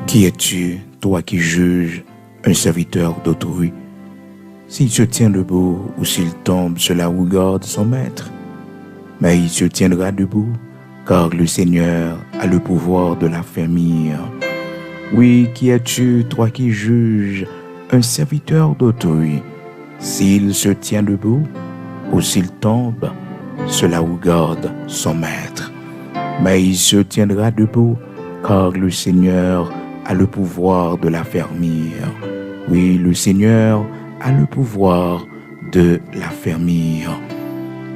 Qui es-tu, toi qui juges un serviteur d'autrui? S'il se tient debout ou s'il tombe, cela regarde son maître. Mais il se tiendra debout, car le Seigneur a le pouvoir de l'affermir. Oui, qui es-tu, toi qui juges un serviteur d'autrui? S'il se tient debout ou s'il tombe, cela regarde son maître. Mais il se tiendra debout, car le Seigneur a le pouvoir de l'affermir. Oui, le Seigneur a le pouvoir de l'affermir.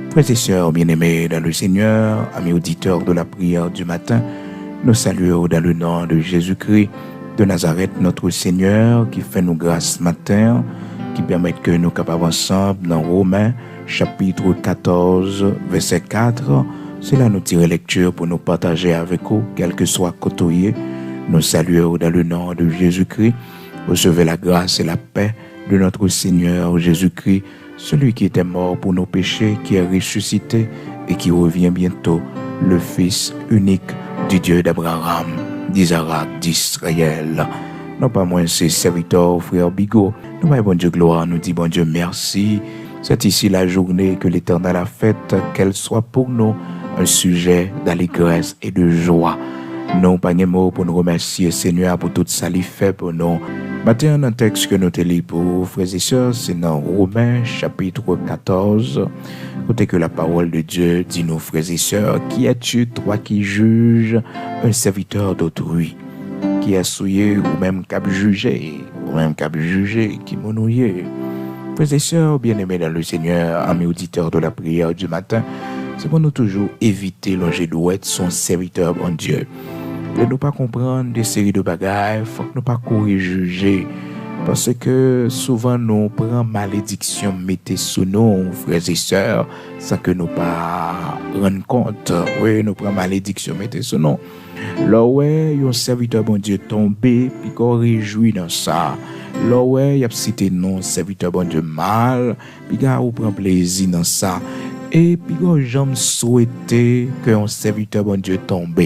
Frères et sœurs bien-aimés dans le Seigneur, amis auditeurs de la prière du matin, nous saluons dans le nom de Jésus-Christ de Nazareth, notre Seigneur, qui fait nous grâce ce matin, qui permet que nous capables ensemble dans Romains, chapitre 14, verset 4. C'est là nous tirer lecture pour nous partager avec vous, quel que soit côtoyé. Nous saluons dans le nom de Jésus-Christ. Recevez la grâce et la paix de notre Seigneur Jésus-Christ, celui qui était mort pour nos péchés, qui est ressuscité et qui revient bientôt, le Fils unique du Dieu d'Abraham, d'Isaac, d'Israël. Non pas moins ses serviteurs, frère Bigot. Nous, bon Dieu, gloire, nous dit bon Dieu, merci. C'est ici la journée que l'Éternel a faite, qu'elle soit pour nous un sujet d'allégresse et de joie. Nous, pas de mots pour nous remercier, Seigneur, pour tout ça qu'il fait pour nous. Maintenant, un texte que nous te lisons pour frères et sœurs, c'est dans Romains, chapitre 14. Côté que la parole de Dieu dit nous, frères et sœurs, qui es-tu, toi qui juges un serviteur d'autrui? Qui est souillé ou même cap jugé, qui monouillé? Frères et sœurs, bien-aimés dans le Seigneur, amis auditeurs de la prière du matin, c'est pour nous toujours éviter l'enjeu d'être son serviteur en Dieu. De ne pas comprendre des séries de bagages, faut que nous pas courir juger. Parce que souvent nous prenons malédiction, mettez sous nous, frères et sœurs, sans que nous pas rendre compte. Oui, nous prenons malédiction, mettez sous nous. Là, ouais, un serviteur bon Dieu tombé, puis qu'on réjouit dans ça. Là, ouais, y a cité non, serviteur bon Dieu mal, puis qu'on prend plaisir dans ça. Et puis, j'aime souhaiter qu'un serviteur bon Dieu tombe,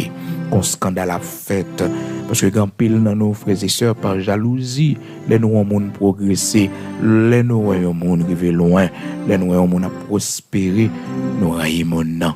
qu'on scandale a fait. Parce que quand pile dans nos frères et sœurs par jalousie, les nous ont monde progressé, les nous ont monde arrivé loin, les nous ont monde prospéré, nous raillons non.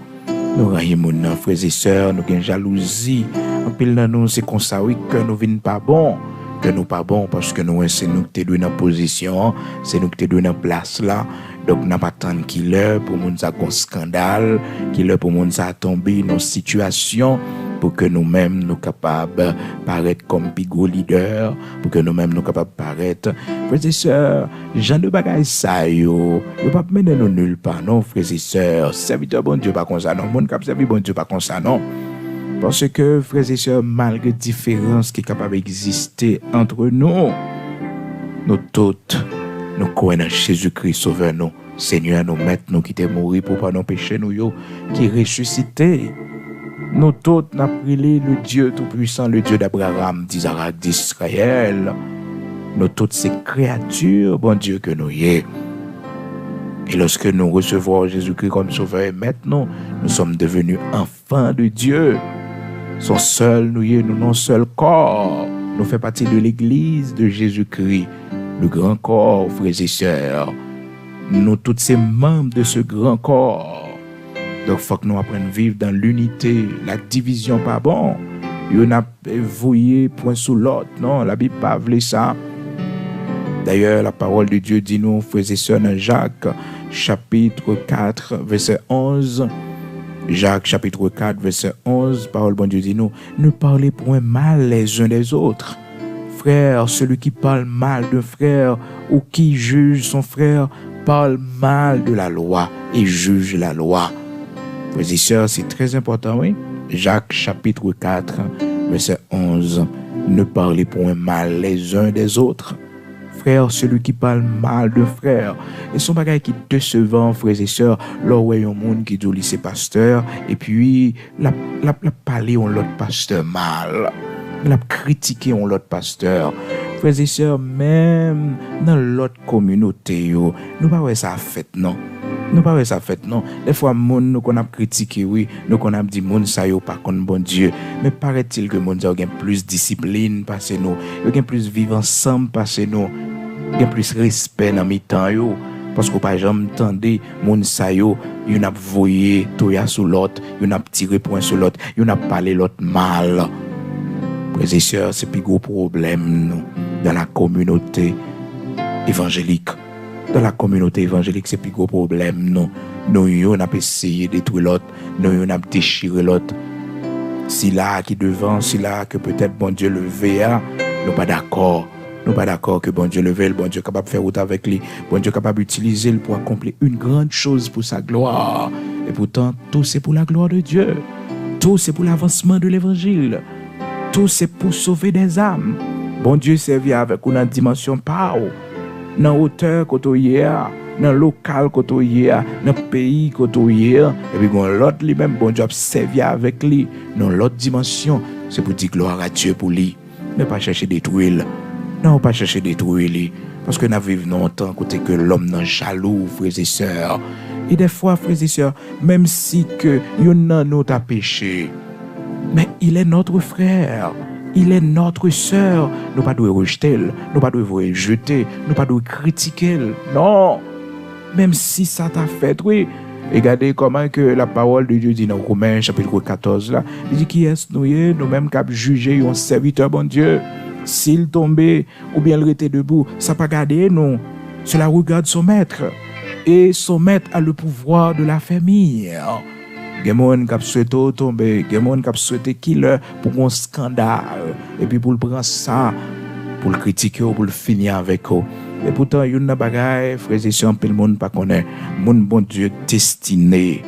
Nous raillons non, frères et sœurs, nous avons jalousie. En pile dans nous, c'est qu'on sait que nous ne venons pas bon. Que nous pas bon parce que nous c'est nous qui sommes dans position, c'est nous qui sommes dans place là. Donc n'a pas tant qui l'heure pour nous ça un scandale, qui l'heure pour nous ça tomber dans situation pour que nous-mêmes nous capables paraître comme pigo leader, pour que nous-mêmes nous capables paraître frères et sœurs, gens de bagaille ça yo pas mener nous nulle part non frères et sœurs, serviteur bon Dieu pas comme ça non, monde cap servir bon Dieu pas comme ça non. Parce que, frères et sœurs, malgré différence qui est capable d'exister entre nous, nous toutes, nous croyons en Jésus-Christ, sauveur nous, Seigneur, nous maître, nous qui t'es mort pour pas nos péchés, nous yo, qui ressuscité. Nous toutes, nous prions le Dieu Tout-Puissant, le Dieu d'Abraham, d'Isaac, d'Israël. Nous toutes ces créatures, bon Dieu, que nous y est. Et lorsque nous recevons Jésus-Christ comme sauveur et maître, nous sommes devenus enfants de Dieu. Son seul, nous non seul corps. Nous faisons partie de l'église de Jésus-Christ, le grand corps, frères et sœurs. Nous, tous ces membres de ce grand corps. Donc, il faut que nous apprenions à vivre dans l'unité, la division pas bon. Il y a vouillé point sous l'autre. Non, la Bible pas voulu ça. D'ailleurs, la parole de Dieu dit nous, frères et sœurs, dans Jacques, chapitre 4, verset 11. Jacques chapitre 4 verset 11, parole bon Dieu dit nous, ne parlez point mal les uns des autres. Frère, celui qui parle mal de frère ou qui juge son frère parle mal de la loi et juge la loi. Frères et sœurs, c'est très important, oui. Jacques chapitre 4 verset 11, ne parlez point mal les uns des autres. Frère, celui qui parle mal de frère. Et son bagage qui est décevant, frères et sœurs, là où il y a un monde qui dit c'est pasteur, et puis la parler on l'autre pasteur mal, la critiquer on l'autre pasteur. Frères et sœurs, même dans l'autre communauté, nous pas ouais ça fait non. Nous pas ça fait non. Des fois moun nous qu'on a critiqué oui, nous qu'on a dit moun ça yo pas contre bon Dieu, mais paraît-il que moun ça a plus discipline parce nous, yo gen plus vivre ensemble parce nous, gen plus respect dans mi-temps yo parce qu'on pas jamais tendé moun ça yo n'a voyé toya sur l'autre, yo n'a tiré point sur l'autre, yo n'a parlé l'autre mal. Frères et sœurs, c'est plus gros problème nous dans la communauté évangélique. Dans la communauté évangélique, c'est plus gros problème. Nous, on a essayé de détruire l'autre. Nous, on a déchiré l'autre. Si là, qui devant, si là, que peut-être bon Dieu le verra, nous pas d'accord. Nous pas d'accord que bon Dieu le verra, bon Dieu est capable de faire route avec lui, bon Dieu est capable d'utiliser pour accomplir une grande chose pour sa gloire. Et pourtant, tout c'est pour la gloire de Dieu. Tout c'est pour l'avancement de l'évangile. Tout c'est pour sauver des âmes. Bon Dieu servit avec une dimension power. Dans hauteur côté dans local côté dans pays côté et puis l'autre lui-même bon Dieu servi avec lui dans l'autre dimension, c'est pour dire gloire à Dieu pour lui, ne pas chercher détruire. Non, pas chercher détruire lui parce que nous vivons longtemps côté que l'homme non jaloux, frères et sœurs. Et des fois frères et sœurs, même si que yon nous a péché, mais il est notre frère. Il est notre sœur. Nous ne pas devons rejeter, nous ne pas devons jeter, nous ne pas devons critiquer. Non. Même si ça t'a fait, oui. Regardez comment que la parole de Dieu dit dans Romains chapitre 14 là. Il dit qui est nous-mêmes qui avons jugé un serviteur bon Dieu. S'il tombait ou bien il était debout, ça pas garder non. Cela regarde son maître. Et son maître a le pouvoir de la famille. Gen moun k'ap souhaité tomber, gen moun k'ap souhaité killer pour un scandale et puis pour le prendre ça pour le critiquer ou pour le finir avec eux. Et pourtant yon nan bagay frères et sœurs, le monde pas connaît. Moun bon Dieu destiné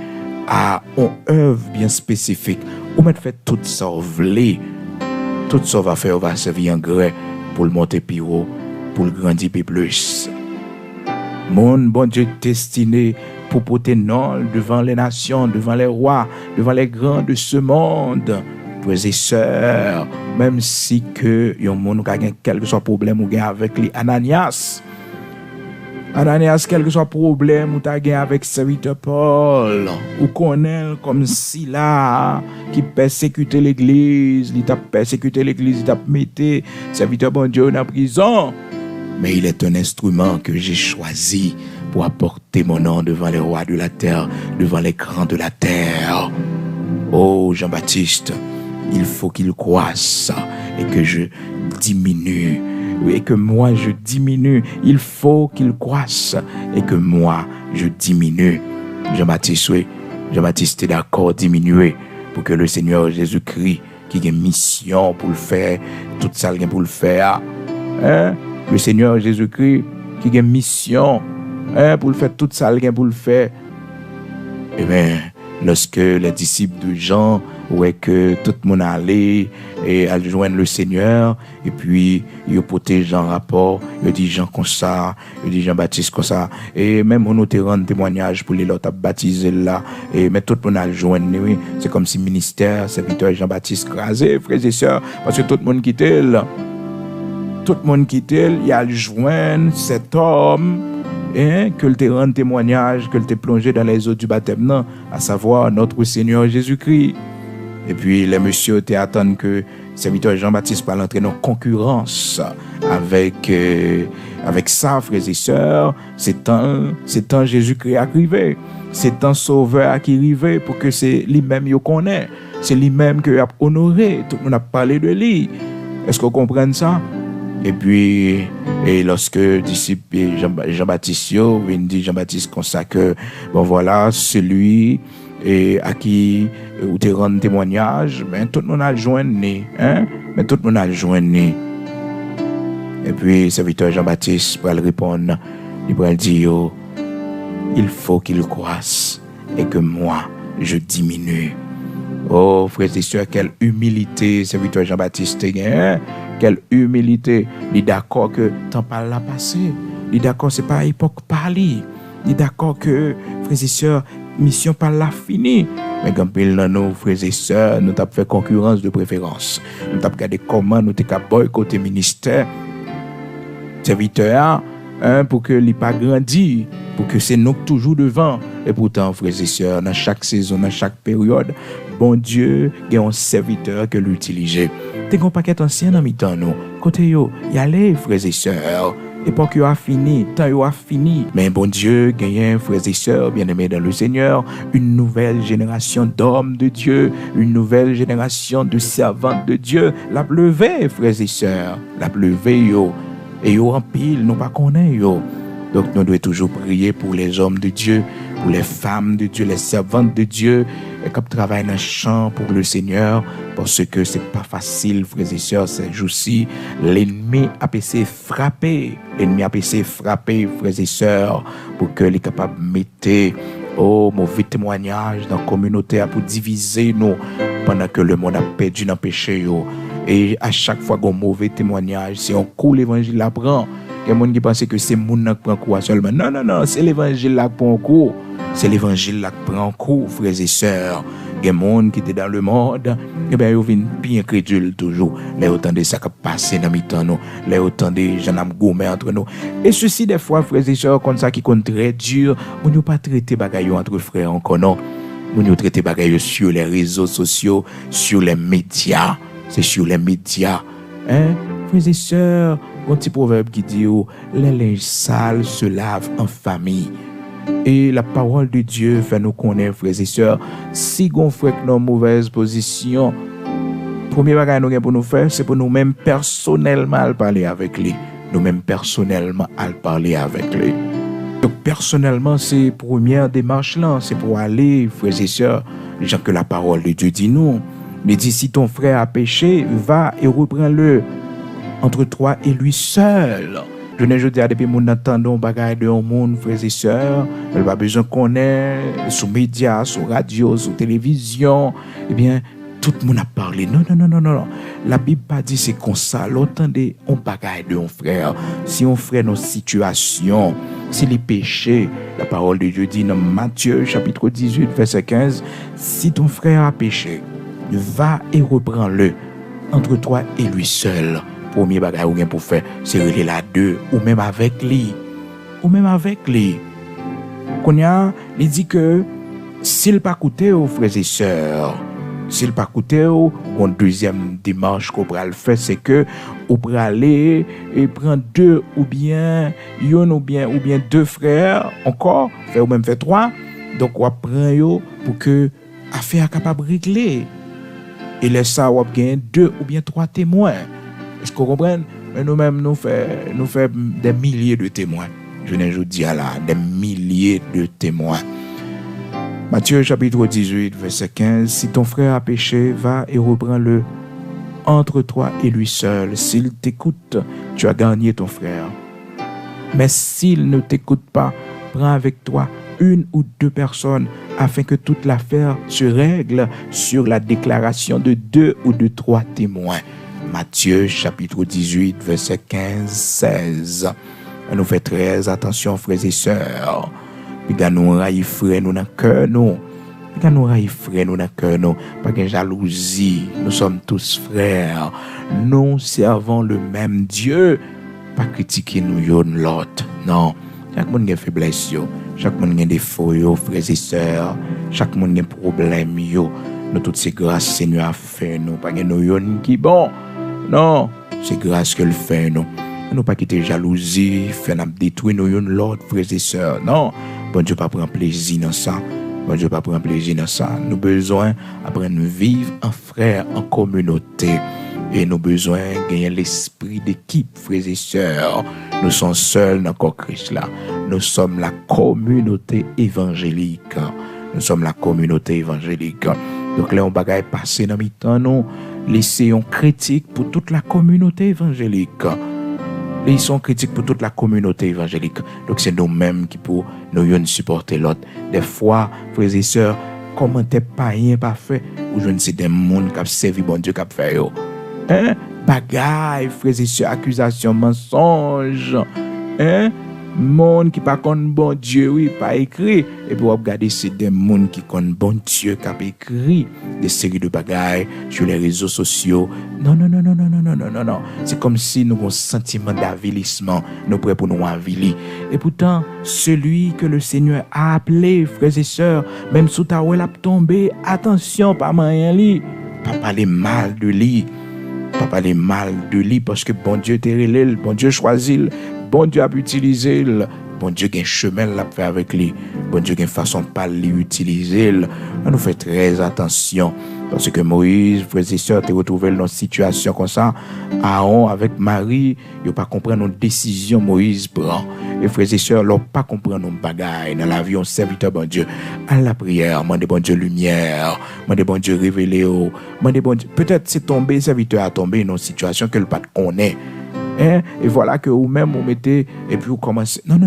à une œuvre bien spécifique. Ou mettre fait tout ça vle. Tout ça va faire va servir en gré pour le monter plus haut, pour le grandir plus. Moun bon Dieu destiné pour porter nom devant les nations, devant les rois, devant les grands de ce monde. Frères et sœurs, même si que yon moun ka gen quel que soit problème ou gen avec li Ananias, quel que soit problème ou ta gen avec serviteur Paul, ou connaît comme si là qui persécutait l'église, il t'a persécuté l'église, il t'a mis serviteur bon Dieu en prison. Mais il est un instrument que j'ai choisi pour apporter mon nom devant les rois de la terre, devant les grands de la terre. Oh Jean-Baptiste, il faut qu'il croisse et que je diminue. Et que moi je diminue. Il faut qu'il croisse et que moi je diminue. Jean-Baptiste, oui. Jean-Baptiste est d'accord diminuer pour que le Seigneur Jésus-Christ, qui a une mission pour le faire, tout ça pour le faire. Hein? Le Seigneur Jésus-Christ qui a une mission pour le faire, tout ça pour le faire. Et bien, lorsque les disciples de Jean voyaient que tout le monde allait et allait joindre le Seigneur, et puis il portait Jean rapport, il dit Jean comme ça, il dit Jean-Baptiste comme ça, et même on nous rend témoignage pour les autres à baptiser là, et mais tout le monde allait joindre, oui. C'est comme si ministère, serviteur Jean-Baptiste crasé, frères et sœurs, parce que tout le monde quittait là. Tout le monde quittait, il a joindre cet homme que le te rend témoignage, que le te plongé dans les eaux du baptême, non, à savoir notre Seigneur Jésus-Christ. Et puis les messieurs te attendent que le serviteur Jean-Baptiste va entrer en concurrence avec ça, frères et sœurs. C'est un Jésus-Christ arrivé, c'est un sauveur qui arrivé pour que c'est lui-même qu'il connaît, c'est lui-même qu'il a honoré, tout le monde a parlé de lui. Est-ce qu'on comprend ça? Et puis, lorsque disciple Jean-Baptiste dit Jean-Baptiste comme ça que bon voilà celui à qui ou te rend témoignage, mais tout le monde a joindre, hein? Mais tout le monde a joindre. Et puis le serviteur Jean-Baptiste va le répondre, il va dire il faut qu'il croisse et que moi je diminue. Oh frères et sœurs, quelle humilité serviteur Jean-Baptiste hein? Quelle humilité. Il est d'accord que temps pas l'a passé. Il est d'accord c'est pas époque parler. Il est d'accord que frères et sœurs mission pas la fini. Mais quand pile dans nos frères et sœurs, nous t'a fait concurrence de préférence. Nous t'a regardé comment nous t'ai boycotter ministère serviteur pour que il pas grandi, pour que c'est nous toujours devant. Et pourtant, frères et sœurs, dans chaque saison, dans chaque période, bon Dieu, il y a un serviteur que l'utilise. T'es un paquet ancien dans mi-temps, nous. Côté yo, y allez, frères et sœurs. Époque a fini, temps a fini. Mais bon Dieu, gagne, frères et sœurs, bien-aimés dans le Seigneur, une nouvelle génération d'hommes de Dieu, une nouvelle génération de servantes de Dieu. La pleuvé, frères et sœurs, la pleuvé, yo. Et yo en pile, nous pas connaît, yo. Donc nous devons toujours prier pour les hommes de Dieu, pour les femmes de Dieu, les servantes de Dieu, et qui travaillent dans le champ pour le Seigneur, parce que c'est pas facile, frères et sœurs, ces jours-ci. L'ennemi a essayé de frapper, frères et sœurs, pour que les capables de mettre mauvais témoignages dans la communauté pour diviser nous, pendant que le monde a perdu dans le péché. Et à chaque fois qu'on mauvais témoignage, si on coule l'évangile là prend, il y a des gens qui pensent que c'est le monde qui prend cours seulement. Non, c'est l'évangile là qui prend cours. C'est l'évangile là qui prend cours, frères et sœurs. Il y a des gens qui étaient dans le monde, et bien ils viennent bien incrédules toujours. Les autant de ça qui passe dans le temps, les autant de gens qui gourmet entre nous. Et ceci, des fois, frères et sœurs, comme ça qui compte très dur, on ne pas traiter bagaille entre frères encore, non. On ne traiter bagaille sur les réseaux sociaux, sur les médias. C'est sur les médias. Hein? Frères et sœurs, un petit proverbe qui dit les linges sales se lavent en famille. Et la parole de Dieu fait nous connaître, frères et sœurs, si on fait nos mauvaises positions, premier bagage nous pour nous faire, c'est pour nous-mêmes personnellement parler avec lui. Nous-mêmes personnellement parler avec lui. Donc personnellement, c'est la première démarche là, c'est pour aller, frères et sœurs, les gens que la parole de Dieu dit nous. Mais dit, si ton frère a péché, va et reprends-le entre toi et lui seul. Je ne dis pas depuis mon entendons bagaille de un monde, frères et sœurs, elle va besoin qu'on ait sur médias, sur radio, sur télévision. Eh bien, tout le monde a parlé. Non. La Bible pas dit c'est comme ça. L'entendez, on bagaille de un frère. Si on frère nos situations, si les péchés, la parole de Dieu dit dans Matthieu chapitre 18, verset 15, si ton frère a péché, va et reprends-le entre toi et lui seul. Premier bagage ou bien pour faire, c'est relier la deux, ou même avec lui. Konya, il dit que s'il pas coûté aux frères et sœurs, s'il pas coûté une deuxième démarche qu'on pourra le faire, c'est que on pourra aller et prendre deux ou bien deux frères encore, faire ou même faire trois. Donc on prend pour que affaire capable régler. Et laisse ça, on a deux ou bien trois témoins. Est-ce qu'on comprend? Mais nous-mêmes, nous faisons des milliers de témoins. Je ne dis là, des milliers de témoins. Matthieu chapitre 18, verset 15. Si ton frère a péché, va et reprends-le entre toi et lui seul. S'il t'écoute, tu as gagné ton frère. Mais s'il ne t'écoute pas, prends avec toi une ou deux personnes afin que toute l'affaire se règle sur la déclaration de deux ou de trois témoins. Matthieu chapitre 18, verset 15-16. Nous fait très attention, frères et sœurs. Puis nous raillifrer nous dans le cœur, nous. Pas de jalousie. Nous sommes tous frères. Nous servons le même Dieu. Pas critiquer nous l'autre. Non. Chaque monde a faiblesse. Chaque monde a des défauts, frères et sœurs. Chaque monde a des problèmes. Nous toutes ces grâces, Seigneur a fait nous. Pas que nous qui bon. Non, c'est grâce que le fait nous. Nous pas quitter jalousie, faire nous détruire nous l'autre, frères et sœurs. Non, bon Dieu pas prendre plaisir dans ça. Nous besoin apprendre à vivre en frère, en communauté. Et nous besoin gagner l'esprit d'équipe, frères et sœurs. Nous sommes seuls dans le Christ là. Nous sommes la communauté évangélique. Donc là, on bagaille passer dans mi-temps, nous laissons critique pour toute la communauté évangélique. Donc c'est nous-mêmes qui pour nous supporter l'autre. Des fois, frères et sœurs, commentaires pas rien pas fait, ou je ne sais des monde qui a servi bon Dieu qui a fait yo. Bagaille, frères et sœurs, accusations, mensonges. monde qui pas connaît bon Dieu, oui, pas écrit. Et puis, regarder, c'est des monde qui connaît bon Dieu, qui a écrit des séries de bagailles sur les réseaux sociaux. Non. C'est comme si nous avons un sentiment d'avilissement, nous prêts pour nous avilir. Et pourtant, celui que le Seigneur a appelé, frères et sœurs, même sous ta ouelle a tombé, attention, pas moyen li, pas parler mal de lui. Pas parler mal de lui parce que bon Dieu t'est relé, bon Dieu choisit, bon Dieu a utilisé, bon Dieu a un chemin l'a fait avec lui, bon Dieu a une façon de parler utiliser. On nous fait très attention parce que Moïse, frères et sœurs, t'es retrouvé dans une situation comme ça. Aaron avec Marie, ils pas comprendre nos décisions Moïse prend. Et frères et sœurs, leur pas comprendre nos bagailles dans la vie on serviteur bon Dieu. À la prière, demandez bon Dieu lumière, demandez bon Dieu révéler, demandez bon Dieu. Peut-être c'est tombé serviteur a tombé dans une situation que le pas connaît. Hein? Et voilà que vous même vous mettez et puis vous commencez. Non.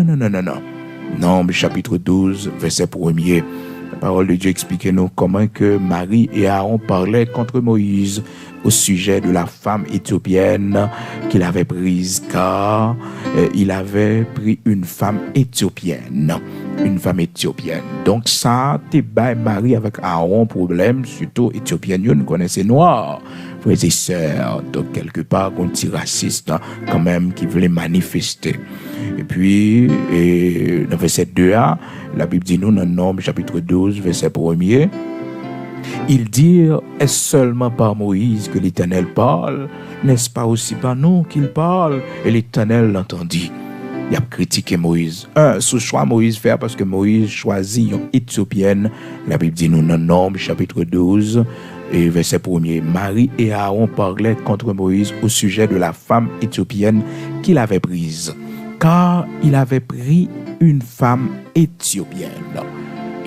Nombre chapitre 12 verset 1er. La parole de Dieu explique-nous comment que Marie et Aaron parlaient contre Moïse au sujet de la femme éthiopienne qu'il avait prise, car il avait pris une femme éthiopienne. Donc ça, t'es bas Marie avec Aaron problème, surtout éthiopienne, nous connaissons noirs. Frères et sœurs, donc quelque part, un petit raciste quand même qui voulait manifester. Et puis, dans verset 2a, la Bible dit nous dans Nombre chapitre 12, verset 1er, ils dirent, est-ce seulement par Moïse que l'Éternel parle? N'est-ce pas aussi par nous qu'il parle? Et l'Éternel l'entendit. Il a critiqué Moïse. Sous choix Moïse fait parce que Moïse choisit une Éthiopienne. La Bible dit nous dans Nombre chapitre 12, et verset 1er, Marie et Aaron parlaient contre Moïse au sujet de la femme éthiopienne qu'il avait prise, car il avait pris une femme éthiopienne.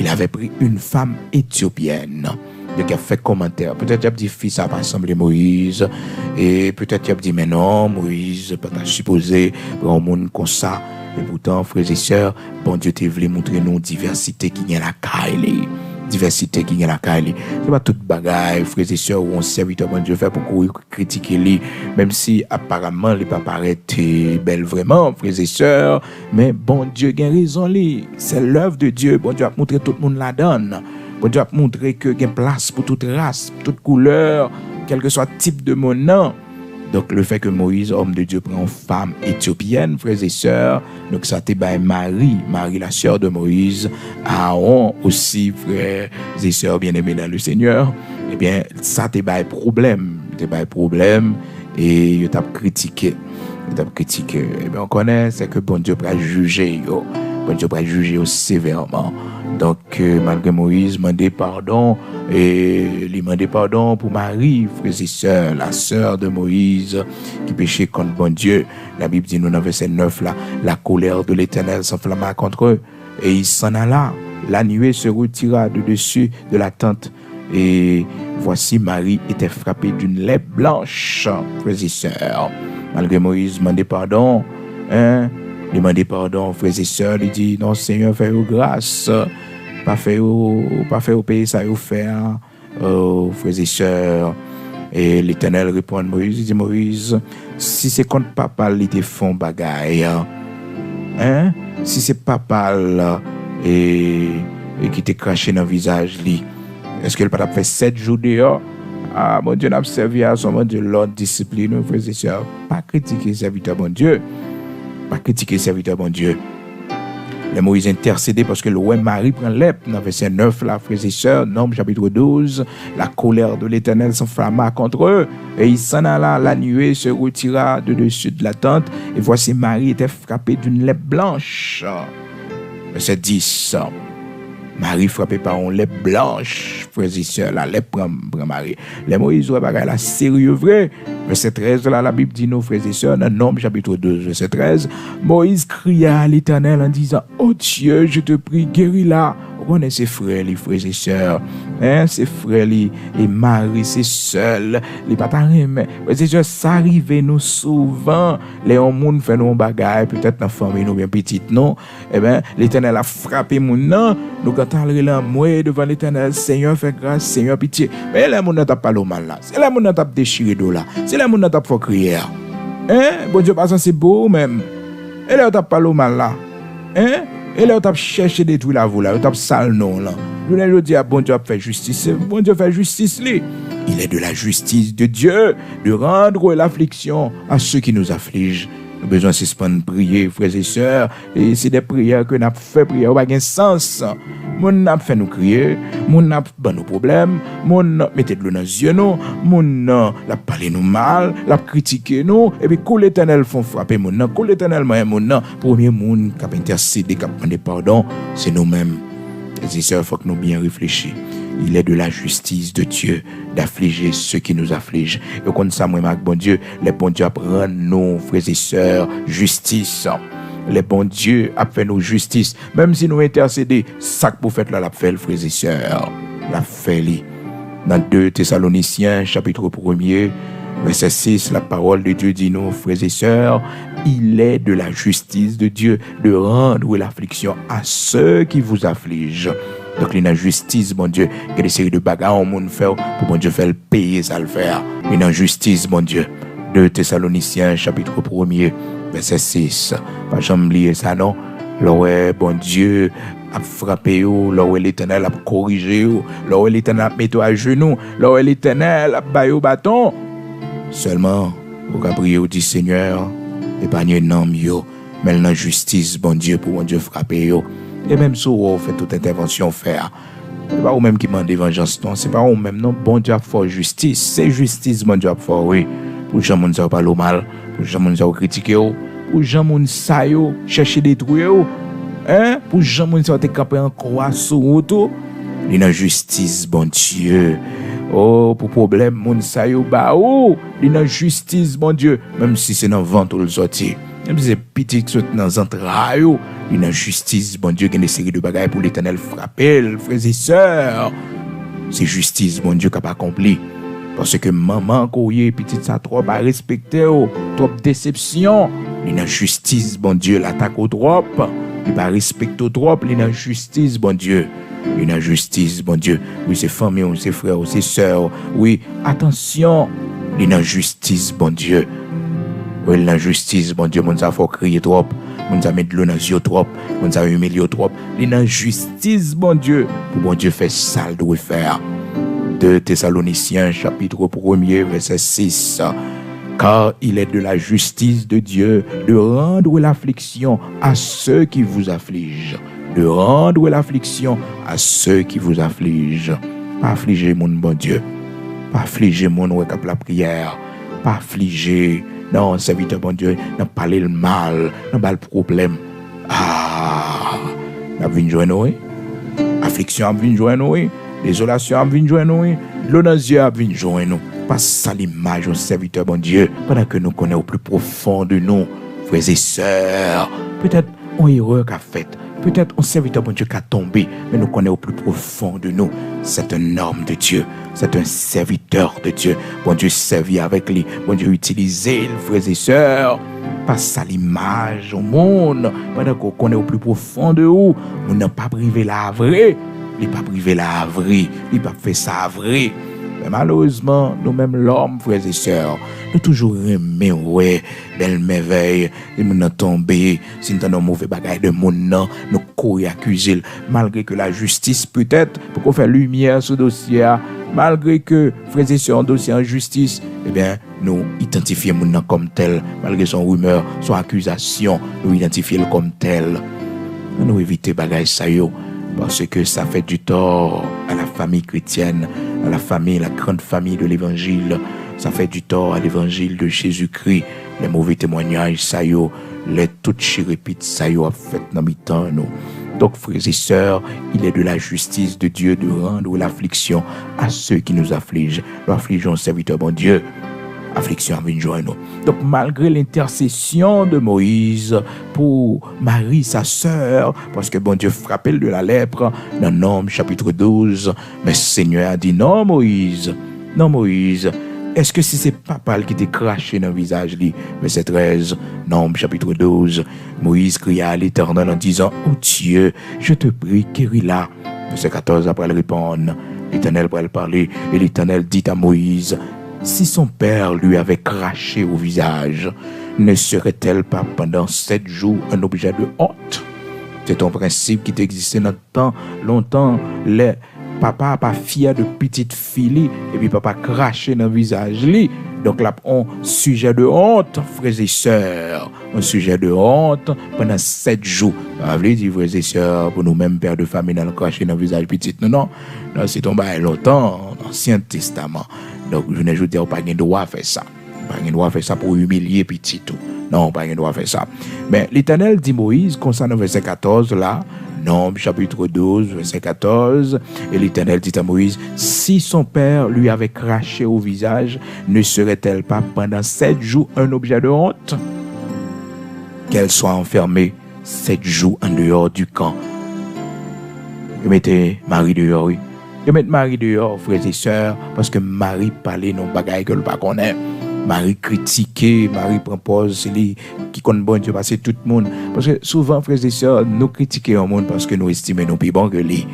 Il avait pris une femme éthiopienne. Il a fait commentaire. Peut-être il a dit fils ça pas semblé Moïse, et peut-être il a dit mais non Moïse pas supposé pour un monde comme ça. Et pourtant frères et sœurs, bon Dieu t'a voulu montrer nous diversité qui est la caille. Diversité qui est la caille. C'est pas toute bagaille, frères et sœurs, où on serviteur bon Dieu fait pour critiquer lui, même si apparemment il pas paraître belle vraiment, frères et sœurs, mais bon Dieu a raison lui. C'est l'œuvre de Dieu. Bon Dieu a montré tout le monde la donne. Bon Dieu a montré que il y a place pour toute race, toute couleur, quel que soit type de monde. Donc le fait que Moïse, homme de Dieu, prend une femme éthiopienne, frères et sœurs, donc ça t'est Marie, la sœur de Moïse, Aaron aussi, frères et sœurs bien-aimés dans le Seigneur, eh bien ça t'est problème, et il t'a critiqué. Eh bien on connaît, c'est que bon Dieu va juger, bon Dieu va juger sévèrement. Donc, malgré Moïse, demandé pardon, et il demandé pardon pour Marie, frères et sœurs, la sœur de Moïse, qui péchait contre bon Dieu. La Bible dit, nous, dans verset 9, là, la colère de l'Éternel s'enflamma contre eux, et il s'en alla. La nuée se retira de dessus de la tente, et voici Marie était frappée d'une lèpre blanche, frères et sœurs. Malgré Moïse, demandé pardon, demandez pardon, frères et sœurs, il dit, non, Seigneur, fais-vous grâce, pas fait au pays, ça vous faire, frères et sœurs. Et l'Éternel répond à Moïse, il dit, Moïse, si c'est contre papa, il te font bagaille, si c'est papa, et qui te craché dans le visage, est-ce qu'il n'a pas fait 7 jours dehors? Ah, mon Dieu, n'a pas servi à son, mon Dieu, l'ordre discipline, frères et sœurs, pas critiquer serviteur, mon Dieu. Pas critiquer serviteur bon Dieu. Les Moïse intercédé parce que le roi Marie prend lèpre dans verset 9 là, frères et sœurs, Nombre chapitre 12, la colère de l'Éternel s'enflamma contre eux et il s'en alla, la nuée se retira de dessus de la tente et voici Marie était frappée d'une lèpre blanche. Verset 10. Marie frappée par une lèpre blanche, frères et sœurs, la lèpre prend Marie. Les Moïse ouais bagaille là sérieux vrai. Verset 13 là la Bible dit nos frères et sœurs dans Nombre chapitre 12 verset 13, Moïse cria à l'Éternel en disant, oh Dieu, je te prie, guéris-la. On est ses frères, les frères et sœurs, ses frères et Marie, c'est seul, les patarins, mais frères et sœurs, ça arrive nous souvent, les gens fait nos bagailles, peut-être dans la famille, nous bien petites, non, eh bien, l'Éternel a frappé mon nom, nous quand on là, moi devant l'Éternel, Seigneur, fais grâce, Seigneur, pitié, mais les gens n'ont pas le mal là, c'est les gens n'ont déchiré d'eau là, c'est les gens n'ont pas fait crier, bon Dieu, pas c'est beau même, et là, t'as pas le mal là. Hein? Et là, on a cherché des trucs là, vous là, on a sale non là. Je dis à bon Dieu fait justice, bon Dieu fait justice lui. Il est de la justice de Dieu de rendre l'affliction à ceux qui nous affligent. Nous avons besoin de suspendre prier, frères et sœurs. Et c'est des prières que nous avons fait, prières qui ont sens. Mon a fait nous crier, mon a fait nos problèmes, mon a mettez de l'eau dans les yeux, mon a parlé nous mal, l'a critiqué nous, et puis quand l'Éternel font frapper mon a, quand l'Éternel mon a, premier monde qui a intercédé, qui a demandé pardon, c'est nous-mêmes. Frères et sœurs, il faut que nous bien réfléchissions. Il est de la justice de Dieu d'affliger ceux qui nous affligent. Et comme ça, moi, bon Dieu, les bons dieux apprennent nous, frères et sœurs, justice. Les bons dieux apprennent nous justice. Même si nous intercédons, ça que vous faites là, la fait, frères et sœurs. La fait, dans 2 Thessaloniciens, chapitre 1er, verset 6, la parole de Dieu dit nous, frères et sœurs, il est de la justice de Dieu de rendre l'affliction à ceux qui vous affligent. Donc, il y a une justice, mon Dieu, il y a des séries de bagarres au monde faire pour mon Dieu faire le payer, ça le faire. Il y a une justice, mon Dieu. 2 Thessaloniciens, chapitre 1er, verset 6. Pas jamais oublier ça, non? Là, bon Dieu a frappé, là, l'Éternel a corrigé, là, l'Éternel a mis à genoux, là, l'Éternel a baillé au bâton. Seulement, vous pouvez prier au dit Seigneur, épargnez non mieux, mais la justice, bon Dieu, pour mon Dieu frapper. Et même si vous faites toute intervention faire, c'est pas vous-même qui demandez vengeance, non, c'est pas vous-même, non, bon Dieu a fait justice, c'est justice, bon Dieu a fait, oui, pour gens qui ne parlent mal, pour gens qui ne critiquent, pour gens qui ne chercher des trucs, hein, pour gens qui ne sont capables encore sur route, il y a justice, bon Dieu. Oh, pour problème, moun sa yo ba ou, il y a justice, bon Dieu, même si c'est dans le ventre ou le sorti. Même si c'est petit qui sont dans les entrailles, il y a justice, bon Dieu, il y a une série de bagailles pour l'Éternel frapper, frères et sœurs. C'est justice, bon Dieu, qui a pas accompli. Parce que maman, quand il petit ça trop à respecter, trop déception. Il y a justice, bon Dieu, l'attaque au trop. Il pas respecter au trop, il y a justice, bon Dieu. Une injustice, bon Dieu. Oui, c'est famille, c'est frères, c'est sœurs. Oui, attention. Une injustice, bon Dieu. Oui, l'injustice, bon Dieu. Mon ça faut crier trop. Mon ça met de l'eau dans les yeux trop. Mon ça humilier trop. Une injustice, bon Dieu. Pour bon Dieu fait ça, il doit faire. 2 Thessaloniciens, chapitre 1er, verset 6. Car il est de la justice de Dieu de rendre l'affliction à ceux qui vous affligent. De rendre l'affliction à ceux qui vous affligent. Pas affliger mon bon Dieu. Pas affliger mon cap la prière. Pas affliger, non, serviteur bon Dieu, n'a parler le mal, n'a pas le problème. Ah, n'a venu joindre nous. Affliction a venu joindre nous. Désolation a venu joindre nous. L'onasier a venu joindre nous. Pas ça l'image au serviteur bon Dieu, pendant que nous connaissons au plus profond de nous, frères et sœurs. Peut-être on erreur qu'a fait. Peut-être un serviteur bon Dieu qui a tombé, mais nous connaissons au plus profond de nous. C'est un homme de Dieu, c'est un serviteur de Dieu. Bon Dieu servit avec lui, bon Dieu utilisé, frères et sœurs. Pas ça l'image au monde, pendant qu'on connaît au plus profond de nous, on n'a pas privé la vraie, il n'a pas privé la vraie, il n'a pas fait ça vrai. Mais malheureusement, nous-mêmes, l'homme, frères et sœurs, nous toujours aimons, ouais, belle merveille, et nous sommes tombés, si nous avons mauvais bagaille de monde, nous courons accuser, malgré que la justice, peut-être, pour qu'on fasse lumière sur le dossier, malgré que, frères et sœurs, un dossier en justice, eh bien, nous identifions le monde comme tel, malgré son rumeur, son accusation, nous identifions comme tel. Nous évitons bagaille ça, yo. Parce que ça fait du tort à la famille chrétienne, à la famille, la grande famille de l'évangile. Ça fait du tort à l'évangile de Jésus-Christ. Les mauvais témoignages, ça y est, les toutes chéripites, ça y est, fait dans le temps, nous. Donc, frères et sœurs, il est de la justice de Dieu de rendre l'affliction à ceux qui nous affligent. Nous affligeons, serviteur bon Dieu. Affliction a venu joindre nous. Donc, malgré l'intercession de Moïse pour Marie, sa sœur, parce que bon Dieu frappait de la lèpre dans Nombre chapitre 12, mais le Seigneur a dit non Moïse, est-ce que si c'est papa qui t'a craché dans le visage, verset 13, Nombre chapitre 12, Moïse cria à l'Éternel en disant, oh Dieu, je te prie, guéris-la. Verset 14, après elle répondre, l'Éternel pour elle parler, et l'Éternel dit à Moïse, si son père lui avait craché au visage, ne serait-elle pas pendant 7 jours un objet de honte? C'est un principe qui existait dans le temps, longtemps. Les papa pas fier de petite fille et puis papa craché dans le visage li. Donc là, un sujet de honte, frères et sœurs, un sujet de honte pendant 7 jours. Vous voulez dire, frères et sœurs, pour nous-mêmes, pères de famille, dans le craché dans le visage petit, non, c'est tombé longtemps, dans l'Ancien Testament. Donc, je ne dis pas qu'il doit faire ça. Pas qu'il doit faire ça pour humilier petit tout. Non, pas qu'il doit faire ça. Mais l'Éternel dit Moïse, concernant verset 14, là, Nombre chapitre 12, verset 14, et l'Éternel dit à Moïse, si son père lui avait craché au visage, ne serait-elle pas pendant 7 jours un objet de honte? Qu'elle soit enfermée 7 jours en dehors du camp. Je mettais Marie dehors, oui. Je mets Marie dehors, frères et sœurs, parce que Marie parlait non bagaille que le pas connaît. Marie critiquait, Marie propose, c'est lui qui connaît bon Dieu, parce que tout le monde. Parce que souvent, frères et sœurs, nous critiquons le monde parce que nous estimons nous plus bon que lui.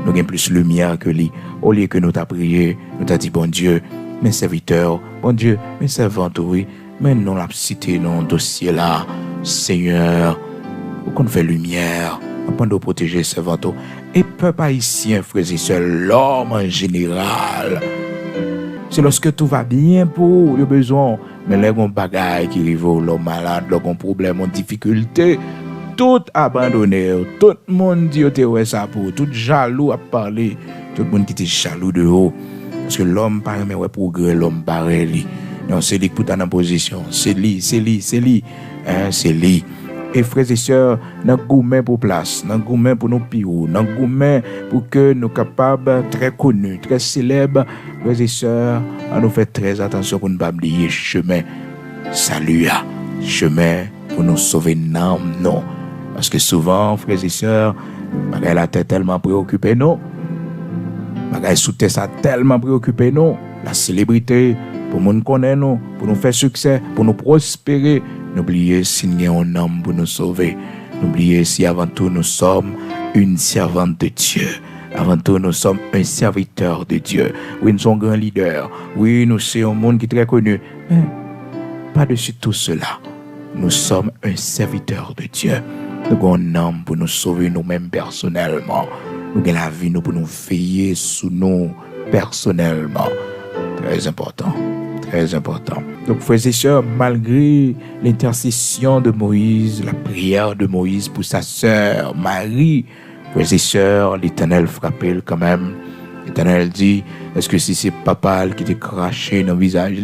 Nous avons plus lumière que lui. Au lieu que nous t'as prié, nous t'as dit, bon Dieu, mes serviteurs, bon Dieu, mes servantes, oui, mais nous l'avons cité dans le dossier là, Seigneur, pour qu'on fait lumière, pour nous protéger les servantes. Et peuple haïtien, frères et sœurs, l'homme en général, c'est lorsque tout va bien pour le besoin. Mais les gens bagaille qui arrivent, l'homme malade, l'homme problème, en difficulté, tout abandonné, tout le monde dit que ça pour, tout jaloux à parler, tout le monde qui était jaloux de haut. Parce que l'homme paraît mais ouais progrès, l'homme paraît lui. Non, c'est lui qui est en position, c'est lui, hein, c'est lui. Et frères et sœurs, nous gourmet pour place, nous gourmet pour nos pires, nous gourmet pour que nous capables très connus, très célèbres, frères et sœurs, à nous faire très attention pour ne pas oublier chemin. Salut, chemin pour nous sauver l'âme, non. Parce que souvent, frères et sœurs, la tête tellement préoccupée, non. Sous tête ça tellement préoccupé, non. La célébrité, pour nous connaître, nous, pour nous faire succès, pour nous prospérer. N'oubliez si nous avons un homme pour nous sauver. N'oubliez si avant tout nous sommes une servante de Dieu. Avant tout nous sommes un serviteur de Dieu. Oui, nous sommes un grand leader. Oui, nous sommes un monde qui est très connu. Mais par-dessus tout cela, nous sommes un serviteur de Dieu. Nous avons un homme pour nous sauver nous-mêmes personnellement. Nous avons la vie nous pour nous veiller sous nous personnellement. Très important. Très important. Donc, frères et sœurs, malgré l'intercession de Moïse, la prière de Moïse pour sa sœur Marie, frères et sœurs, l'Éternel frappait quand même. L'Éternel dit, est-ce que si c'est papa qui t'a craché dans le visage,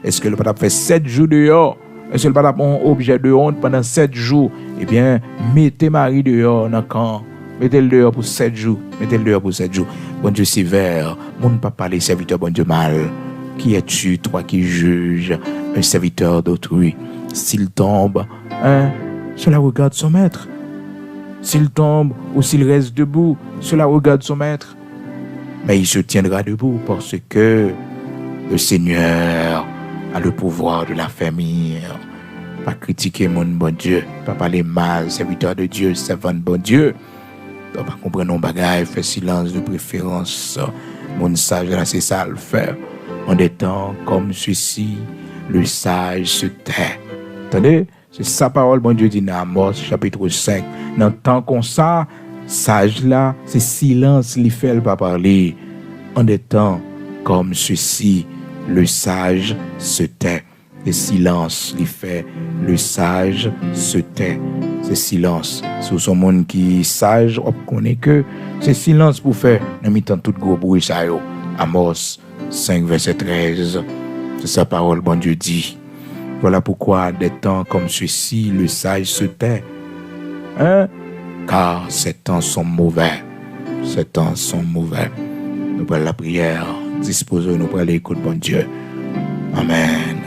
est-ce que le papa fait 7 jours dehors? Est-ce que le papa a un objet de honte pendant 7 jours? Eh bien, mettez Marie dehors dans le camp. Mettez-le dehors pour 7 jours. Mettez-le dehors pour 7 jours. Bon Dieu sévère. Mon papa, les serviteurs, bon Dieu mal. Qui es-tu, toi qui juges un serviteur d'autrui? S'il tombe, cela regarde son maître. S'il tombe ou s'il reste debout, cela regarde son maître. Mais il se tiendra debout parce que le Seigneur a le pouvoir de l'affermir. Pas critiquer mon bon Dieu, pas parler mal, serviteur de Dieu, servant de bon Dieu. Pas comprendre nos bagailles, faire silence de préférence. Mon sage là, c'est ça le faire. En des temps comme ceci, le sage se tait. Attendez, c'est sa parole, bon Dieu dit dans Amos, chapitre 5. Dans le temps comme ça, sage là, c'est silence, il fait pas parler. En des temps comme ceci, le sage se tait. C'est silence, il fait, le sage se tait. C'est silence. C'est son monde qui est sage, on connaît que c'est silence pour faire. Nous mettons tout gros bruit ça yo. Amos 5, verset 13. C'est sa parole, bon Dieu dit. Voilà pourquoi, des temps comme ceci, le sage se tait. Car ces temps sont mauvais. Ces temps sont mauvais. Nous prenons la prière. Disposons-nous pour l'écoute, bon Dieu. Amen.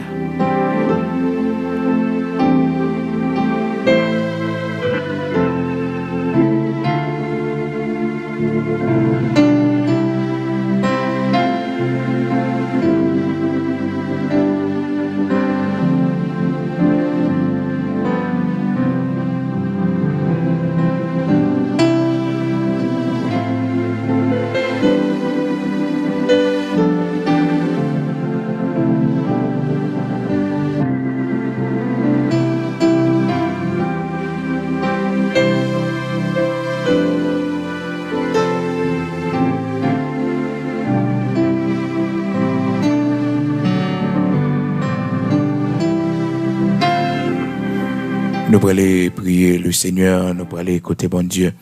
Nous pourrons aller prier le Seigneur, nous pourrons aller écouter bon Dieu.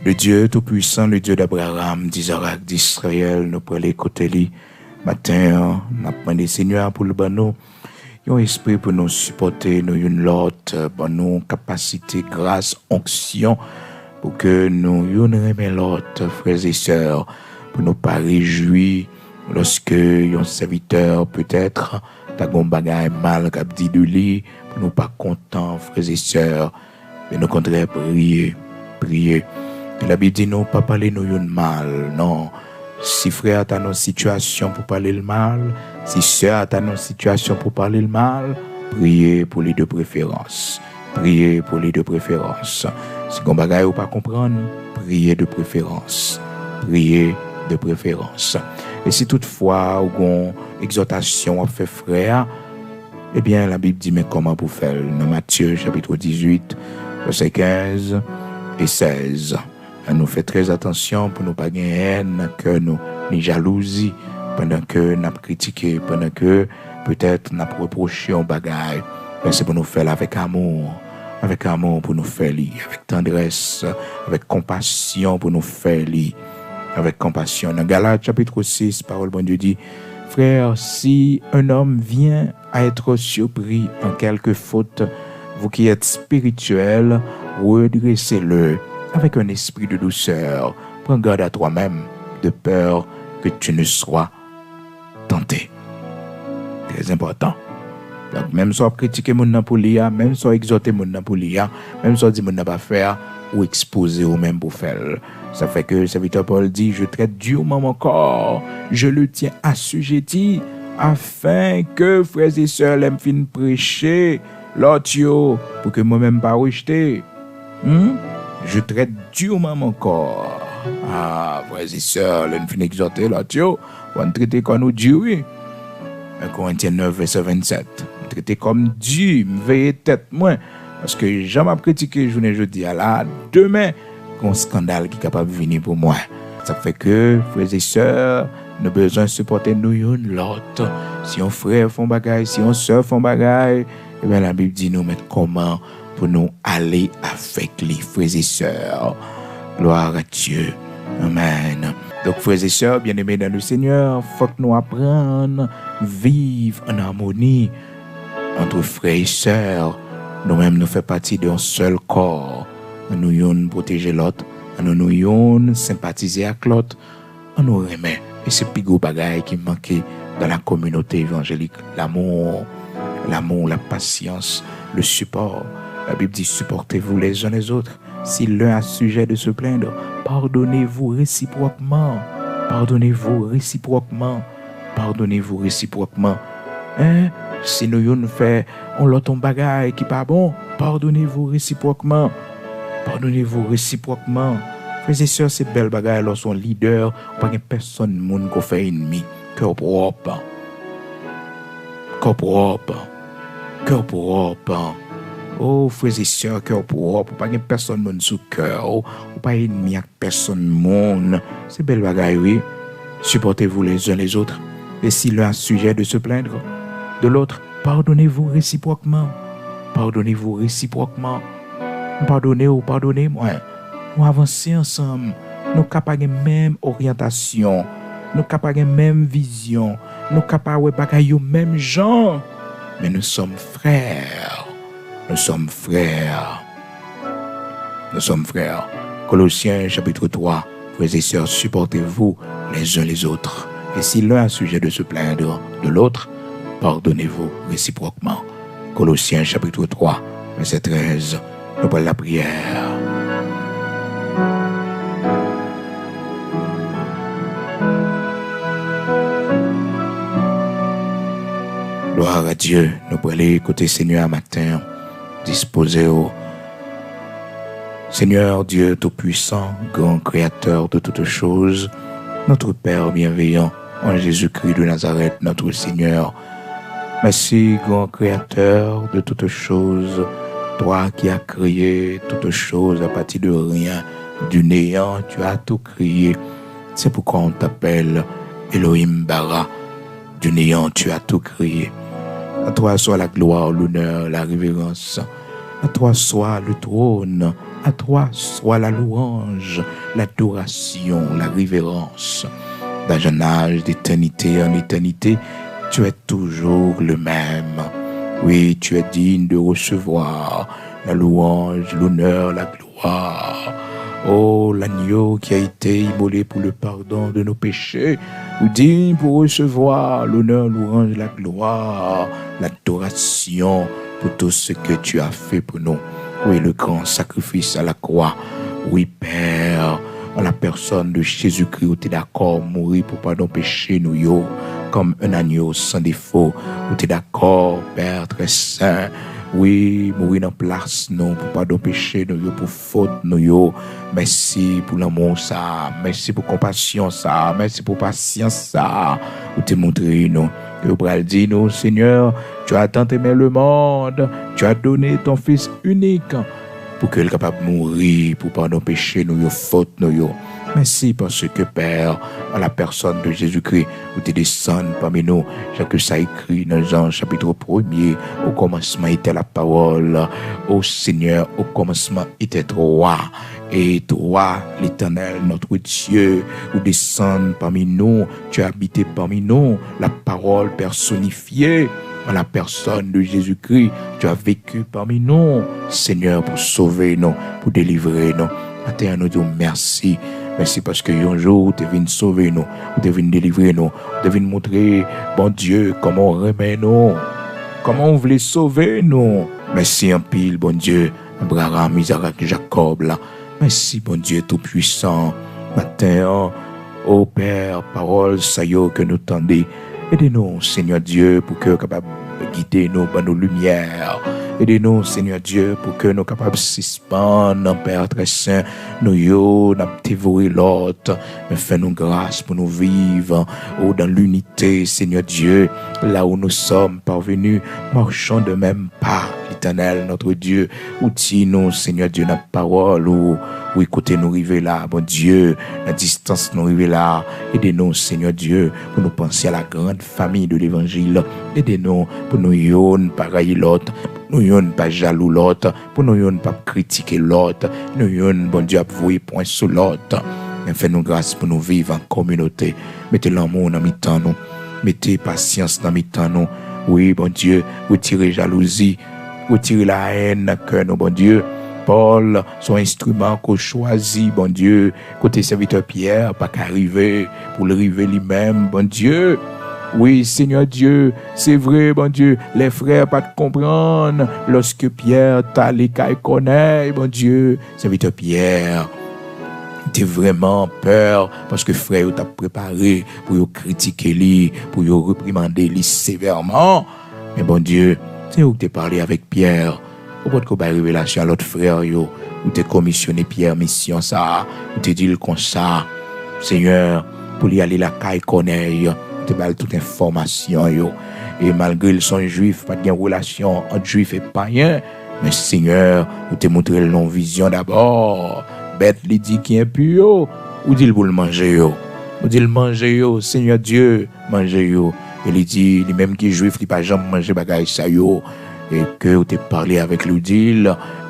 Le Dieu Tout-Puissant, le Dieu d'Abraham, d'Isaac, d'Israël, nous pourrons aller écouter lui. Matin, nous avons le Seigneur pour le banon. Un esprit pour nous supporter, nous une l'autre, pour nous capacité, grâce, onction, pour que nous une remet l'autre, frères et sœurs, pour nous pas réjouir lorsque un serviteur peut-être t'as gon bagay mal qu'a dit de lui, pour nous pas contents, frères et sœurs, mais nous contraire prier. Et la Bible dit non, pas parler nous une mal, non. Si frère t'as une situation pour parler le mal, si sœur t'as une situation pour parler le mal, priez pour les deux préférences. Priez pour les deux préférences. Si vous ne pas comprendre, priez de préférence. Priez de préférence. Et si toutefois vous avez une exhortation à faire frère, eh bien la Bible dit mais comment vous faire? Dans Matthieu chapitre 18, versets 15 et 16. Nous fait très attention pour ne pas gagner haine, que nous, ni jalousie, pendant que nous critiqué, pendant que peut-être nous reproché un bagage. Mais c'est pour nous faire avec amour pour nous faire lire, avec tendresse, avec compassion pour nous faire lire, avec compassion. Dans Galates chapitre 6, parole bon Dieu dit, frère, si un homme vient à être surpris en quelque faute, vous qui êtes spirituels, redressez-le avec un esprit de douceur. Prends garde à toi-même, de peur que tu ne sois tenté. Très important. Donc, même si on critique mon nan pour lire, même si on exhorte mon nan pour lire, même si on dit mon nan pas faire, ou exposer au même pour faire. Ça fait que le serviteur Paul dit, je traite durement mon corps, je le tiens assujetti, afin que frères et sœurs l'aiment fin prêcher, l'autre pour que moi-même pas rejeter. Je traite durement mon corps. Ah, frères et sœurs, l'aiment fin exhorter l'autre, on traiter comme nous Dieu, oui. 1 Corinthiens 9, verset 27. Traiter comme Dieu, me veiller tête moins. Parce que jamais critiqué journée jeudi à la demain, un scandale qui est capable de venir pour moi. Ça fait que, frères et sœurs, nous avons besoin de supporter nous l'autre. Si on frère font bagaille, si on sœur font bagaille, eh bien la Bible dit nous mettre comment pour nous aller avec les frères et sœurs. Gloire à Dieu. Amen. Donc, frères et sœurs, bien-aimés dans le Seigneur, il faut que nous apprenions à vivre en harmonie entre frères et sœurs. Nous-mêmes, nous faisons partie d'un seul corps. Nous nous protéger l'autre, nous sympathiser avec l'autre, nous remet. Et c'est plus gros bagaille qui manquait dans la communauté évangélique. L'amour, la patience, le support. La Bible dit, supportez-vous les uns les autres. Si l'un a sujet de se plaindre, pardonnez-vous réciproquement. Pardonnez-vous réciproquement. Pardonnez-vous réciproquement. Si nous fait on l'autre bagaille qui pas bon, pardonnez-vous réciproquement. Pardonnez-vous réciproquement. Frères et sœurs, c'est belle bagaille lorsqu'on leader, pas que personne monde qu'on fait ennemi. Cœur propre. Cœur propre. Cœur propre. Oh, frères et sœurs, cœur propre, pas que personne monde sous cœur, ou pas ennemi avec personne monde. C'est belle bagaille, oui. Supportez-vous les uns les autres. Et si l'un a sujet de se plaindre de l'autre, pardonnez-vous réciproquement. Pardonnez-vous réciproquement. Pardonnez ou pardonnez-moi. Nous avançons ensemble. Nous capables de même orientation. Nous capables de même vision. Nous capables de bagaille même genre. Mais nous sommes frères. Nous sommes frères. Nous sommes frères. Colossiens chapitre 3. Frères et sœurs, supportez-vous les uns les autres. Et si l'un a sujet de se plaindre de l'autre, pardonnez-vous réciproquement. Colossiens chapitre 3, verset 13. Nous parlons de la prière. Gloire à Dieu. Nous parlons écouter Seigneur matin. Disposez au Seigneur Dieu Tout-Puissant, grand Créateur de toutes choses, notre Père bienveillant, en Jésus-Christ de Nazareth, notre Seigneur. Merci, grand Créateur de toutes choses, toi qui as créé toutes choses à partir de rien, du néant, tu as tout créé. C'est pourquoi on t'appelle Elohim Bara. Du néant, tu as tout créé. À toi soit la gloire, l'honneur, la révérence. À toi soit le trône, à toi soit la louange, l'adoration, la révérence. Dans un âge d'éternité en éternité, tu es toujours le même. Oui, tu es digne de recevoir la louange, l'honneur, la gloire. Oh, l'agneau qui a été immolé pour le pardon de nos péchés, ou digne pour recevoir l'honneur, louange, la gloire, l'adoration pour tout ce que tu as fait pour nous. Oui, le grand sacrifice à la croix. Oui, Père, en la personne de Jésus-Christ, où tu es d'accord mourir pour pardon péché nous, yo, comme un agneau sans défaut, où tu es d'accord, Père très saint, oui, mourir en place, non, pour pardon péché nous, yo, pour faute nous, yo. Merci pour l'amour, ça, merci pour compassion, ça, merci pour patience, ça, où tu es montré, nous. Et au bras dit, nous, Seigneur, tu as tant aimé le monde, tu as donné ton Fils unique, pour qu'il soit capable de mourir, pour pardon péché, nous, yo, faute, nous, yo. Merci parce que, Père, en la personne de Jésus-Christ, où tu descends parmi nous, chaque ça écrit dans Jean chapitre 1er, au commencement était la parole, au Seigneur, au commencement était toi, et toi, l'Éternel, notre Dieu, où descends parmi nous, tu as habité parmi nous, la parole personnifiée, en la personne de Jésus-Christ, tu as vécu parmi nous, Seigneur, pour sauver nous, pour délivrer nous. Maintenant, nous disons merci. Merci parce que un jour, tu es venu sauver nous, tu es venu délivrer nous, tu es venu montrer, bon Dieu, comment on remet nous, comment on voulait sauver nous. Merci en pile, bon Dieu, Abraham, Isaac, Jacob, là. Merci, bon Dieu, tout-puissant. Matin, ô Père, parole, ça y est, que nous tendez. Aidez-nous, Seigneur Dieu, pour que nous capable de guider nous par nos lumières. Aidez-nous, Seigneur Dieu, pour que nous soyons capables de suspendre, Père très saint, nous yo, n'a dévoré l'autre, mais fais-nous grâce pour nous vivre, dans l'unité, Seigneur Dieu, là où nous sommes parvenus, marchons de même pas, l'Éternel, notre Dieu, outil-nous, Seigneur Dieu, notre parole, ou écoutez nous arriver là, bon Dieu, la distance nous arriver là, aidez-nous, Seigneur Dieu, pour nous penser à la grande famille de l'Évangile, aidez-nous pour nous yo, pareil l'autre, nous yon pas jaloux l'autre, pour nous yon pas critiquer l'autre, nous yon, bon Dieu, appuyer point sur l'autre. Mais fais-nous grâce pour nous vivre en communauté. Mettez l'amour dans mi-temps nous, mettez patience dans mi-temps nous. Oui, bon Dieu, retirez jalousie, retirez la haine dans le cœur nous, bon Dieu. Paul, son instrument qu'on choisit, bon Dieu, côté serviteur Pierre, pas qu'arriver pour le river lui-même, bon Dieu. Oui, Seigneur Dieu, c'est vrai, bon Dieu, les frères pas te comprendre lorsque Pierre t'a les cailles connaît, bon Dieu, serviteur Pierre, t'es vraiment peur parce que frère t'a préparé pour critiquer lui, pour réprimander lui sévèrement. Mais bon Dieu, c'est où t'es parlé avec Pierre, au point de révélation à l'autre frère, où t'es commissionné Pierre mission ça, où t'es dit comme ça, Seigneur, pour lui aller la caille connaît, te balle toute information yo, et malgré le son juif pas de relation entre juif et païen, mais Seigneur ou te montrer le non vision d'abord bête li dit qui est pur ou dit pour le manger yo, ou dit le manger yo, Seigneur Dieu manger yo, et il dit lui même qui juif il pas jamais manger bagaille ça yo, et que ou te parler avec lui dit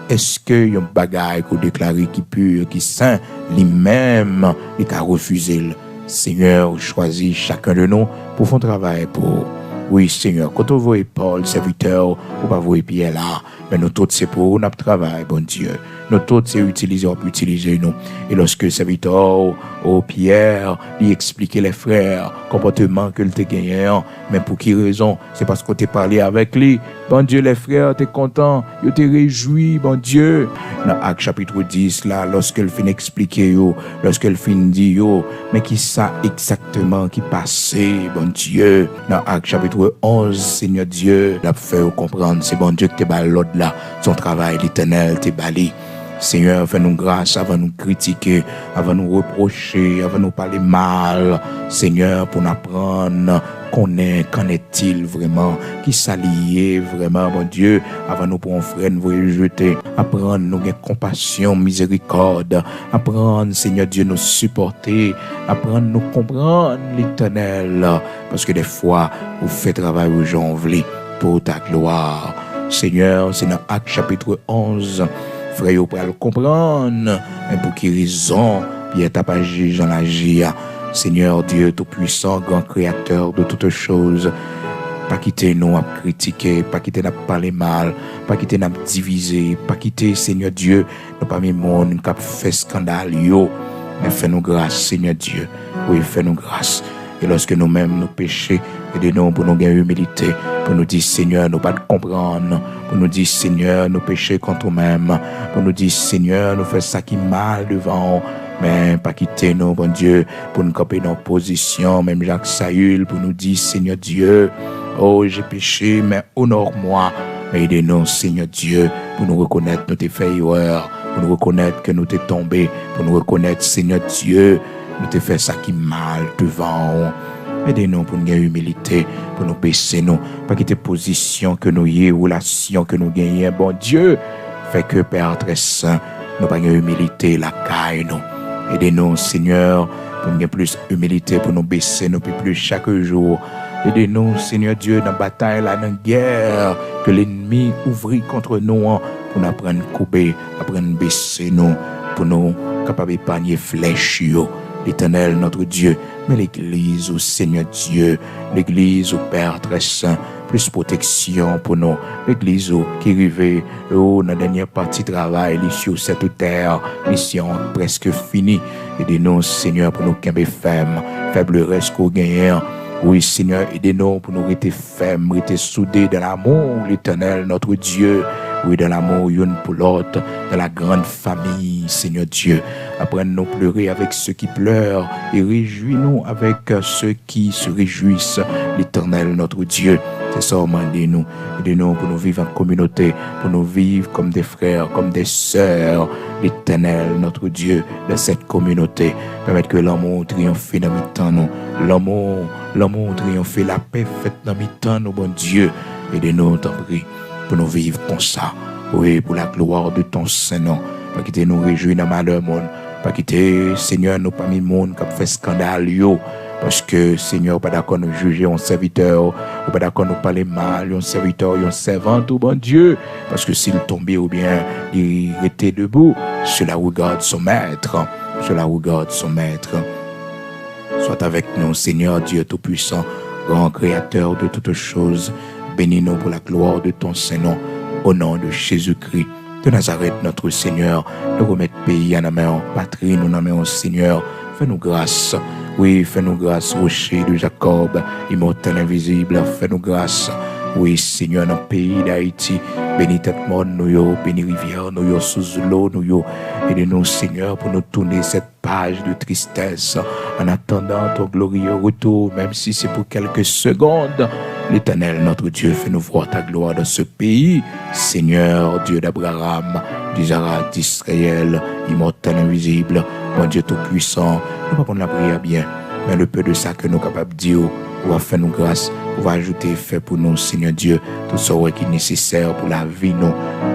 est-ce que y a un bagaille qu'on déclare qui pur qui saint lui-même il a refusé. Seigneur, choisis chacun de nous pour faire un travail pour. Oui, Seigneur, quand on voit Paul, serviteur, on va voir Pierre là, mais nous tous, c'est pour notre travail, bon Dieu. Nous tous, c'est utiliser, on peut utiliser nous. Et lorsque le serviteur, Pierre, lui expliquer les frères, comportement que le t'es gagné, mais pour qui raison? C'est parce qu'on t'a parlé avec lui. Bon Dieu, les frères, t'es content, ils t'es réjouis, bon Dieu. Dans Acte chapitre 10, là, lorsqu'elle finit expliquer, lorsqu'elle finit dire, mais qui ça exactement qui passait, bon Dieu. Dans Acte chapitre 11, Seigneur Dieu, l'a fait comprendre, c'est bon Dieu que t'es bal l'autre là, son travail, l'Éternel, t'es bali. Seigneur, fais-nous grâce avant nous critiquer, avant nous reprocher, avant nous parler mal. Seigneur, pour nous apprendre qu'en est-il vraiment, qui s'allie vraiment, mon Dieu, avant nous pour un frère nous rejeter. Apprendre nous gagner compassion, miséricorde. Apprendre, Seigneur Dieu, nous supporter. Apprendre nous comprendre l'Éternel. Parce que des fois, vous faites travail aux gens, pour ta gloire. Seigneur, c'est dans Actes chapitre 11. Frère, vous pouvez le comprendre. Mais pour qui raison, Pierre t'a pas agi, j'en agis. Seigneur Dieu Tout-Puissant, grand créateur de toutes choses, pas quitter nous à critiquer, pas quitter nous à parler mal, pas quitter nous à diviser, pas quitter, Seigneur Dieu, nous pas mis monde qui a fait scandale, yo. Mais fais-nous grâce, Seigneur Dieu. Oui, fais-nous grâce. Et lorsque nous-mêmes nous péchons, aidez-nous pour nous gagner humilité, pour nous dire, Seigneur, nous pas comprendre, pour nous dire, Seigneur, nous péchons contre nous-mêmes, pour nous dire, Seigneur, nous faisons ça qui est mal devant, mais pas quitter nous, bon Dieu, pour nous camper dans position, même Jacques Saül, pour nous dire, Seigneur Dieu, oh, j'ai péché, mais honore-moi. Mais aidez-nous, Seigneur Dieu, pour nous reconnaître nos faits erreurs, pour nous reconnaître que nous t'es tombés, pour nous reconnaître, Seigneur Dieu, nous t'es fait ça qui est mal devant. Aidez-nous pour nous gagner humilité, pour nous baisser, nous, pas quitter position que nous y relation que nous gagnons. Bon Dieu, fait que Père très saint, nous pas gagner humilité, la caille, nous. Aidez-nous, Seigneur, pour nous gagner plus humilité, pour nous baisser, nous plus chaque jour. Aidez-nous, Seigneur Dieu, dans la bataille, dans la guerre, que l'ennemi ouvrit contre nous, pour nous apprendre à couper, apprendre à baisser nous, pour nous capables d'épargner flèches, l'Éternel, notre Dieu, mais l'Église, au Seigneur Dieu, l'Église, au Père très saint, plus protection pour nous, l'Église qui arrive dans la dernière partie de travail, sur cette terre, mission presque finie. Aidez-nous, Seigneur, pour nous camper fermes, faible reste qu'au gagnant. Oui, Seigneur, aidez-nous pour nous rester fermes, rester soudés dans l'amour, l'Éternel, notre Dieu. Oui, dans l'amour, une pour l'autre, dans la grande famille, Seigneur Dieu. Apprends-nous à pleurer avec ceux qui pleurent et réjouis-nous avec ceux qui se réjouissent, l'Éternel, notre Dieu. C'est ça, demandez-nous. Aidez-nous pour nous vivre en communauté, pour nous vivre comme des frères, comme des sœurs, l'Éternel, notre Dieu, dans cette communauté. Permettre que l'amour triomphe dans mi-temps, nous. L'amour triomphe, la paix faite dans mi-temps, nous, bon Dieu. Aidez-nous, t'en prie, pour nous vivre comme ça. Oui, pour la gloire de ton Saint-Nom. Pas quitter nous réjouir dans le malheur, monde. Pas quitter, Seigneur, nous parmi le monde qui a fait scandale, yo. Parce que, Seigneur, pas d'accord nous juger un serviteur, ou pas d'accord nous parler mal, un serviteur, un servante, ou bon Dieu. Parce que s'il tombait ou bien il était debout, cela regarde son maître. Cela regarde son maître. Sois avec nous, Seigneur Dieu Tout-Puissant, grand créateur de toutes choses. Bénis-nous pour la gloire de ton Saint-Nom, au nom de Jésus-Christ de Nazareth, notre Seigneur. Nous remettons le pays à la main, patrie, nous nommons Seigneur. Fais-nous grâce. Oui, fais-nous grâce, rocher de Jacob, immortel invisible. Fais-nous grâce. Oui, Seigneur, dans le pays d'Haïti, bénis tête monde, nous, bénis rivière, nous, sous l'eau, nous, aidez-nous, Seigneur, pour nous tourner cette page de tristesse en attendant ton glorieux retour, même si c'est pour quelques secondes. L'Éternel, notre Dieu, fais-nous voir ta gloire dans ce pays. Seigneur, Dieu d'Abraham, d'Isaac, d'Israël, immortel, invisible, mon Dieu tout-puissant, nous pas prendre la prière bien, mais le peu de ça que nous sommes capables de dire, on va faire nous grâce, on va ajouter fait pour nous, Seigneur Dieu, tout ce qui est nécessaire pour la vie, nous.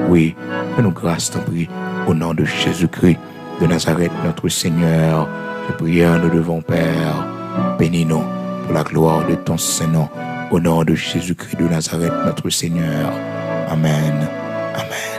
Oui, fais-nous grâce, t'en prie, au nom de Jésus-Christ de Nazareth, notre Seigneur. Je prie, nous devons, Père, bénis-nous pour la gloire de ton Saint-Nom. Au nom de Jésus-Christ de Nazareth, notre Seigneur. Amen. Amen.